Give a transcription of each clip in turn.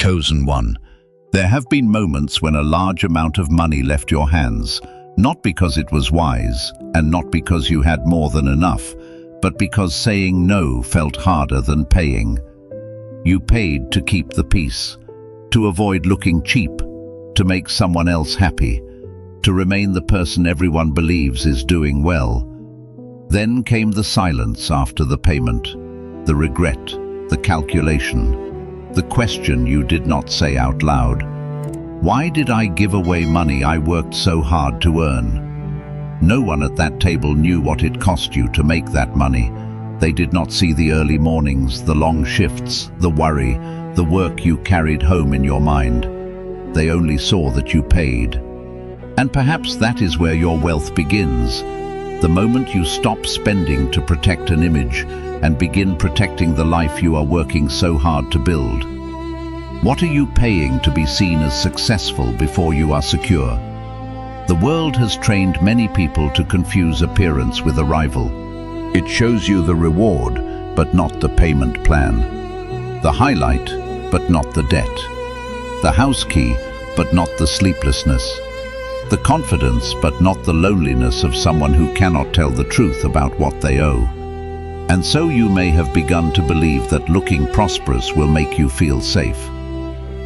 chosen one. There have been moments when a large amount of money left your hands, not because it was wise, and not because you had more than enough, but because saying no felt harder than paying. You paid to keep the peace, to avoid looking cheap, to make someone else happy, to remain the person everyone believes is doing well. Then came the silence after the payment, the regret, the calculation, the question you did not say out loud. Why did I give away money I worked so hard to earn? No one at that table knew what it cost you to make that money. They did not see the early mornings, the long shifts, the worry, the work you carried home in your mind. They only saw that you paid. And perhaps that is where your wealth begins. The moment you stop spending to protect an image and begin protecting the life you are working so hard to build. What are you paying to be seen as successful before you are secure? The world has trained many people to confuse appearance with arrival. It shows you the reward, but not the payment plan. The highlight, but not the debt. The house key, but not the sleeplessness. The confidence, but not the loneliness of someone who cannot tell the truth about what they owe. And so you may have begun to believe that looking prosperous will make you feel safe.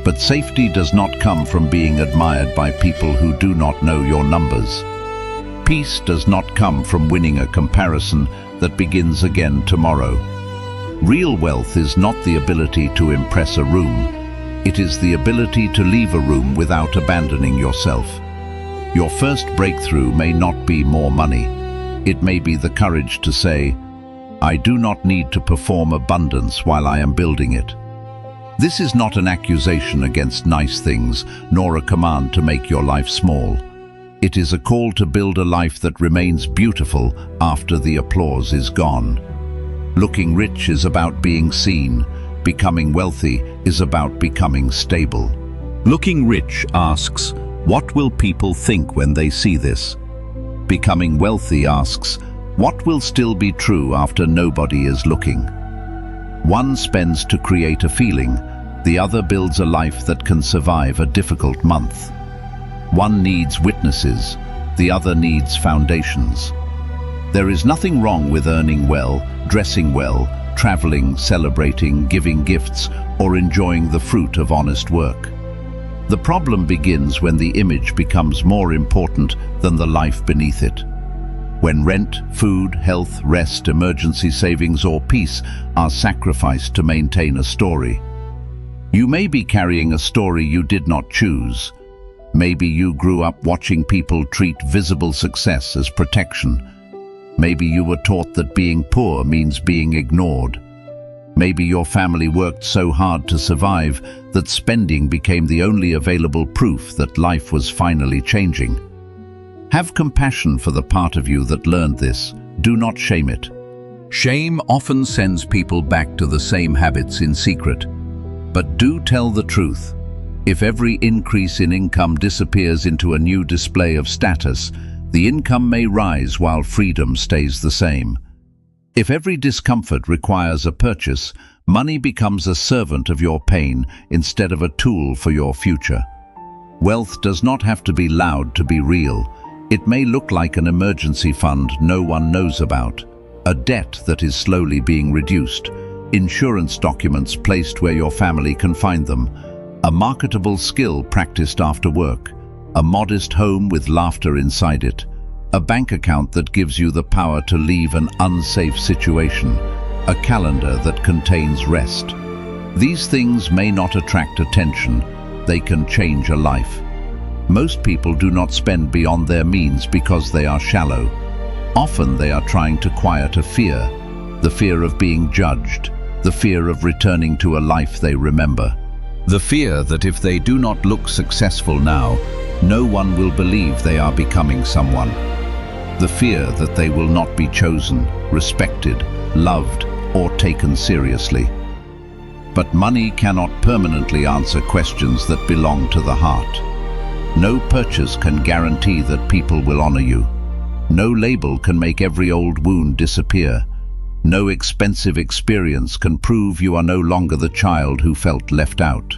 But safety does not come from being admired by people who do not know your numbers. Peace does not come from winning a comparison that begins again tomorrow. Real wealth is not the ability to impress a room. It is the ability to leave a room without abandoning yourself. Your first breakthrough may not be more money. It may be the courage to say, I do not need to perform abundance while I am building it. This is not an accusation against nice things, nor a command to make your life small. It is a call to build a life that remains beautiful after the applause is gone. Looking rich is about being seen. Becoming wealthy is about becoming stable. Looking rich asks, what will people think when they see this? Becoming wealthy asks, what will still be true after nobody is looking? One spends to create a feeling, the other builds a life that can survive a difficult month. One needs witnesses, the other needs foundations. There is nothing wrong with earning well, dressing well, traveling, celebrating, giving gifts, or enjoying the fruit of honest work. The problem begins when the image becomes more important than the life beneath it. When rent, food, health, rest, emergency savings, or peace are sacrificed to maintain a story. You may be carrying a story you did not choose. Maybe you grew up watching people treat visible success as protection. Maybe you were taught that being poor means being ignored. Maybe your family worked so hard to survive that spending became the only available proof that life was finally changing. Have compassion for the part of you that learned this. Do not shame it. Shame often sends people back to the same habits in secret. But do tell the truth. If every increase in income disappears into a new display of status, the income may rise while freedom stays the same. If every discomfort requires a purchase, money becomes a servant of your pain instead of a tool for your future. Wealth does not have to be loud to be real. It may look like an emergency fund no one knows about, a debt that is slowly being reduced, insurance documents placed where your family can find them, a marketable skill practiced after work, a modest home with laughter inside it, a bank account that gives you the power to leave an unsafe situation, a calendar that contains rest. These things may not attract attention, they can change a life. Most people do not spend beyond their means because they are shallow. Often they are trying to quiet a fear, the fear of being judged, the fear of returning to a life they remember. The fear that if they do not look successful now, no one will believe they are becoming someone. The fear that they will not be chosen, respected, loved, or taken seriously. But money cannot permanently answer questions that belong to the heart. No purchase can guarantee that people will honor you. No label can make every old wound disappear. No expensive experience can prove you are no longer the child who felt left out.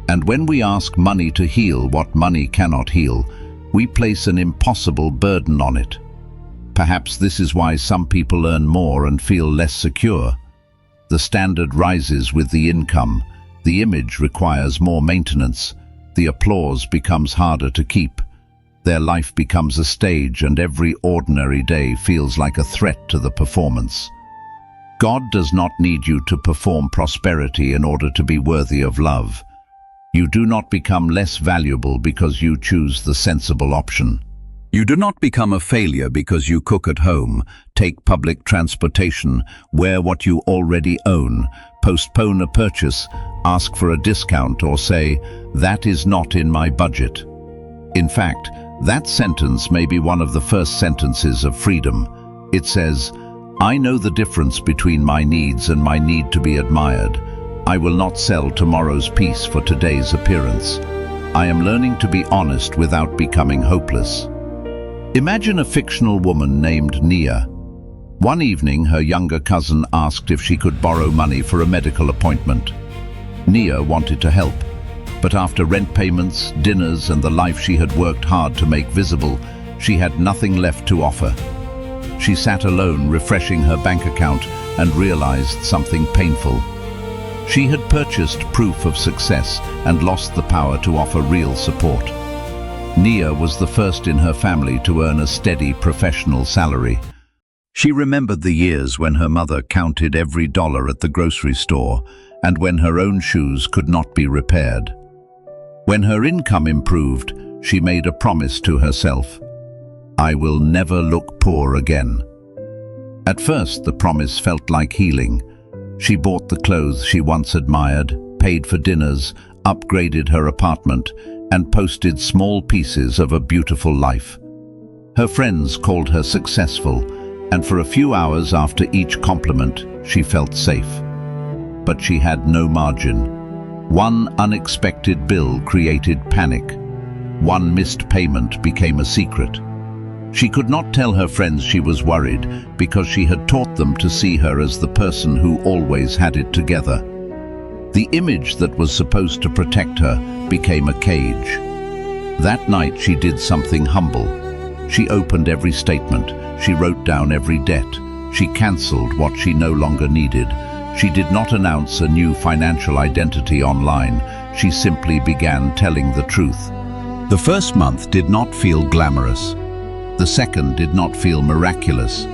And when we ask money to heal what money cannot heal, we place an impossible burden on it. Perhaps this is why some people earn more and feel less secure. The standard rises with the income, the image requires more maintenance, the applause becomes harder to keep. Their life becomes a stage, and every ordinary day feels like a threat to the performance. God does not need you to perform prosperity in order to be worthy of love. You do not become less valuable because you choose the sensible option. You do not become a failure because you cook at home, take public transportation, wear what you already own, postpone a purchase, ask for a discount, or say, "That is not in my budget." In fact, that sentence may be one of the first sentences of freedom. It says, "I know the difference between my needs and my need to be admired. I will not sell tomorrow's peace for today's appearance. I am learning to be honest without becoming hopeless." Imagine a fictional woman named Nia. One evening, her younger cousin asked if she could borrow money for a medical appointment. Nia wanted to help, but after rent payments, dinners, and the life she had worked hard to make visible, she had nothing left to offer. She sat alone, refreshing her bank account, and realized something painful. She had purchased proof of success and lost the power to offer real support. Nia was the first in her family to earn a steady professional salary. She remembered the years when her mother counted every dollar at the grocery store and when her own shoes could not be repaired. When her income improved, she made a promise to herself: "I will never look poor again." At first, the promise felt like healing. She bought the clothes she once admired, paid for dinners, upgraded her apartment, and posted small pieces of a beautiful life. Her friends called her successful, and for a few hours after each compliment, she felt safe. But she had no margin. One unexpected bill created panic. One missed payment became a secret. She could not tell her friends she was worried because she had taught them to see her as the person who always had it together. The image that was supposed to protect her became a cage. That night she did something humble. She opened every statement. She wrote down every debt. She cancelled what she no longer needed. She did not announce a new financial identity online. She simply began telling the truth. The first month did not feel glamorous. The second did not feel miraculous.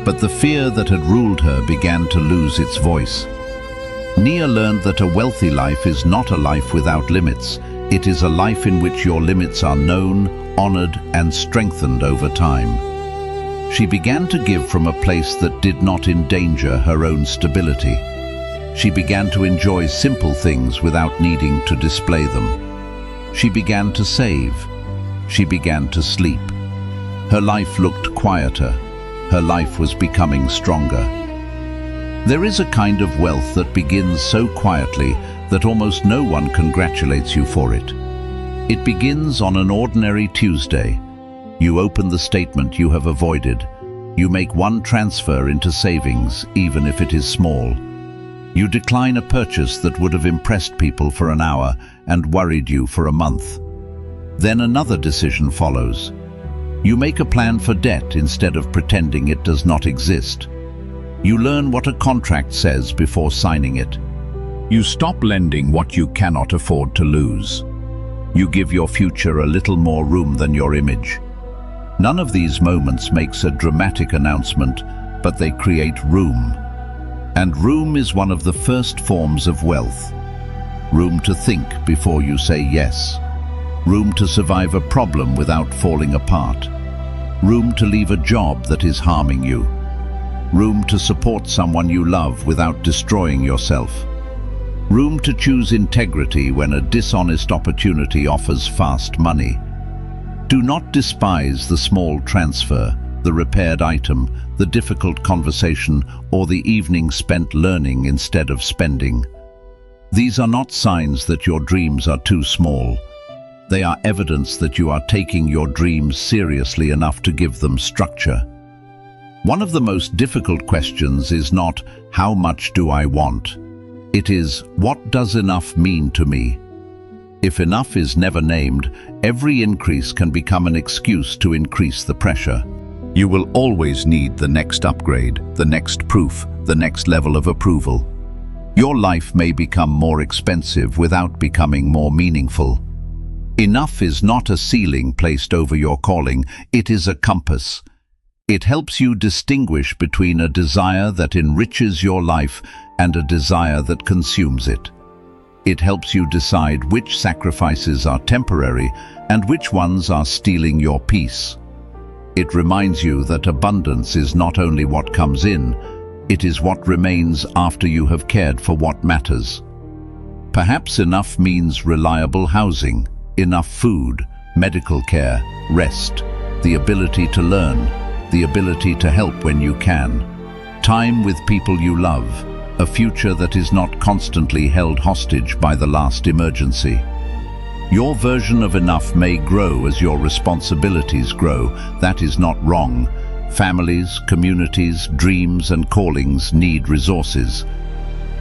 But the fear that had ruled her began to lose its voice. Nia learned that a wealthy life is not a life without limits. It is a life in which your limits are known, honored, and strengthened over time. She began to give from a place that did not endanger her own stability. She began to enjoy simple things without needing to display them. She began to save. She began to sleep. Her life looked quieter. Her life was becoming stronger. There is a kind of wealth that begins so quietly that almost no one congratulates you for it. It begins on an ordinary Tuesday. You open the statement you have avoided. You make one transfer into savings, even if it is small. You decline a purchase that would have impressed people for an hour and worried you for a month. Then another decision follows. You make a plan for debt instead of pretending it does not exist. You learn what a contract says before signing it. You stop lending what you cannot afford to lose. You give your future a little more room than your image. None of these moments makes a dramatic announcement, but they create room. And room is one of the first forms of wealth. Room to think before you say yes. Room to survive a problem without falling apart. Room to leave a job that is harming you. Room to support someone you love without destroying yourself. Room to choose integrity when a dishonest opportunity offers fast money. Do not despise the small transfer, the repaired item, the difficult conversation, or the evening spent learning instead of spending. These are not signs that your dreams are too small. They are evidence that you are taking your dreams seriously enough to give them structure. One of the most difficult questions is not, "How much do I want?" It is, "What does enough mean to me?" If enough is never named, every increase can become an excuse to increase the pressure. You will always need the next upgrade, the next proof, the next level of approval. Your life may become more expensive without becoming more meaningful. Enough is not a ceiling placed over your calling, it is a compass. It helps you distinguish between a desire that enriches your life and a desire that consumes it. It helps you decide which sacrifices are temporary and which ones are stealing your peace. It reminds you that abundance is not only what comes in, it is what remains after you have cared for what matters. Perhaps enough means reliable housing, enough food, medical care, rest, the ability to learn, the ability to help when you can, time with people you love, a future that is not constantly held hostage by the last emergency. Your version of enough may grow as your responsibilities grow. That is not wrong. Families, communities, dreams and callings need resources.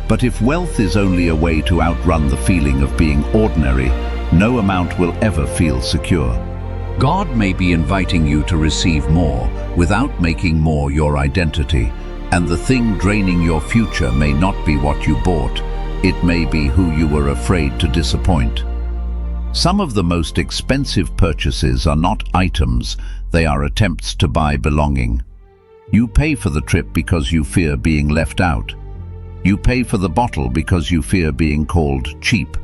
But if wealth is only a way to outrun the feeling of being ordinary, no amount will ever feel secure. God may be inviting you to receive more without making more your identity, and the thing draining your future may not be what you bought. It may be who you were afraid to disappoint. Some of the most expensive purchases are not items, they are attempts to buy belonging. You pay for the trip because you fear being left out. You pay for the bottle because you fear being called cheap.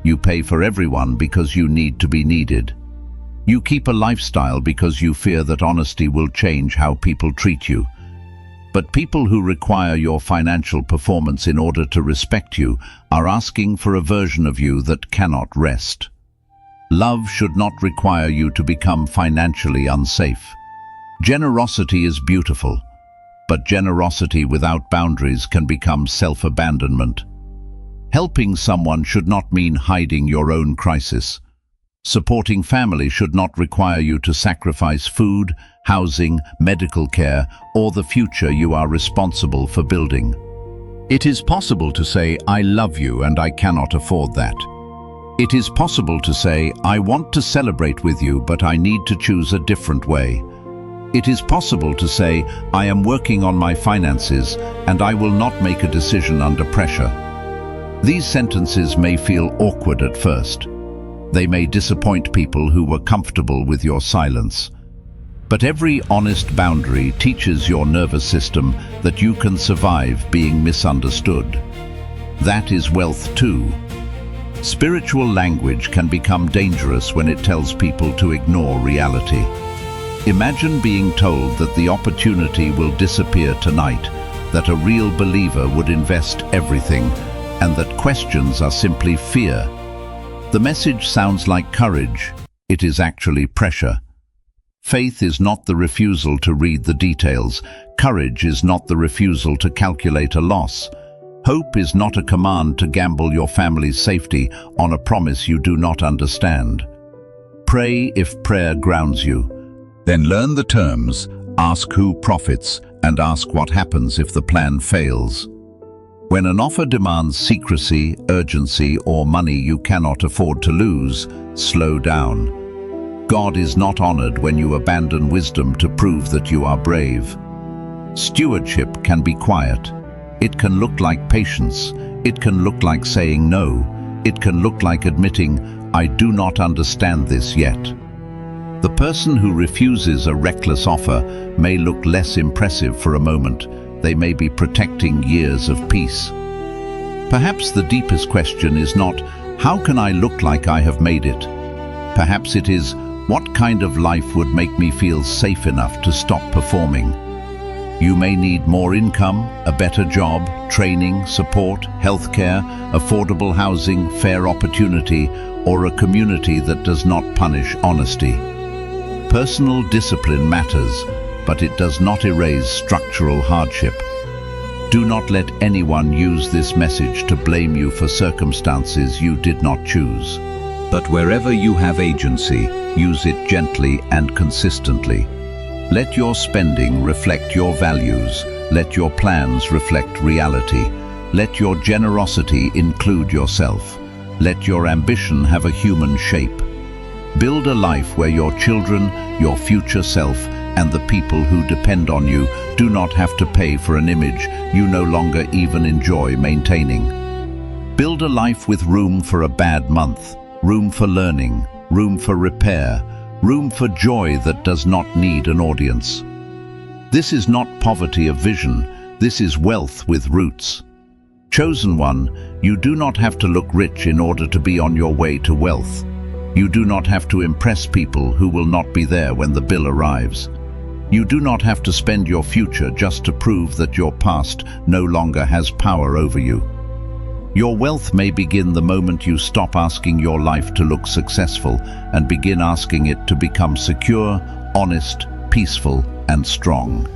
You pay for everyone because you need to be needed. You keep a lifestyle because you fear that honesty will change how people treat you. But people who require your financial performance in order to respect you are asking for a version of you that cannot rest. Love should not require you to become financially unsafe. Generosity is beautiful, but generosity without boundaries can become self-abandonment. Helping someone should not mean hiding your own crisis. Supporting family should not require you to sacrifice food, housing, medical care, or the future you are responsible for building. It is possible to say, "I love you and I cannot afford that." It is possible to say, "I want to celebrate with you, but I need to choose a different way." It is possible to say, "I am working on my finances and I will not make a decision under pressure." These sentences may feel awkward at first. They may disappoint people who were comfortable with your silence. But every honest boundary teaches your nervous system that you can survive being misunderstood. That is wealth too. Spiritual language can become dangerous when it tells people to ignore reality. Imagine being told that the opportunity will disappear tonight, that a real believer would invest everything, and that questions are simply fear. The message sounds like courage. It is actually pressure. Faith is not the refusal to read the details. Courage is not the refusal to calculate a loss. Hope is not a command to gamble your family's safety on a promise you do not understand. Pray if prayer grounds you. Then learn the terms, ask who profits, and ask what happens if the plan fails. When an offer demands secrecy, urgency, or money you cannot afford to lose, slow down. God is not honored when you abandon wisdom to prove that you are brave. Stewardship can be quiet. It can look like patience. It can look like saying no. It can look like admitting, "I do not understand this yet." The person who refuses a reckless offer may look less impressive for a moment. They may be protecting years of peace. Perhaps the deepest question is not, "How can I look like I have made it?" Perhaps it is, "What kind of life would make me feel safe enough to stop performing?" You may need more income, a better job, training, support, healthcare, affordable housing, fair opportunity, or a community that does not punish honesty. Personal discipline matters, but it does not erase structural hardship. Do not let anyone use this message to blame you for circumstances you did not choose. But wherever you have agency, use it gently and consistently. Let your spending reflect your values. Let your plans reflect reality. Let your generosity include yourself. Let your ambition have a human shape. Build a life where your children, your future self, and the people who depend on you do not have to pay for an image you no longer even enjoy maintaining. Build a life with room for a bad month, room for learning, room for repair, room for joy that does not need an audience. This is not poverty of vision, this is wealth with roots. Chosen one, you do not have to look rich in order to be on your way to wealth. You do not have to impress people who will not be there when the bill arrives. You do not have to spend your future just to prove that your past no longer has power over you. Your wealth may begin the moment you stop asking your life to look successful and begin asking it to become secure, honest, peaceful, and strong.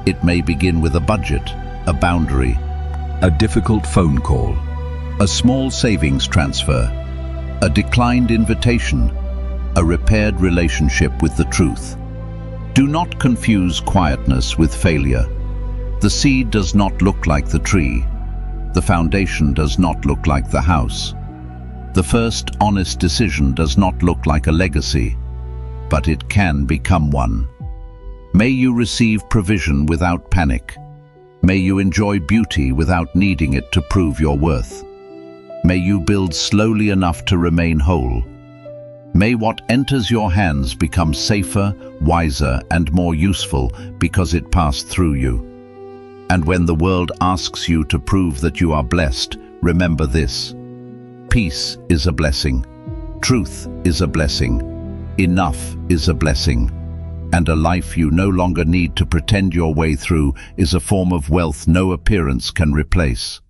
It may begin with a budget, a boundary, a difficult phone call, a small savings transfer, a declined invitation, a repaired relationship with the truth. Do not confuse quietness with failure. The seed does not look like the tree. The foundation does not look like the house. The first honest decision does not look like a legacy, but it can become one. May you receive provision without panic. May you enjoy beauty without needing it to prove your worth. May you build slowly enough to remain whole. May what enters your hands become safer, wiser, and more useful because it passed through you. And when the world asks you to prove that you are blessed, remember this. Peace is a blessing. Truth is a blessing. Enough is a blessing. And a life you no longer need to pretend your way through is a form of wealth no appearance can replace.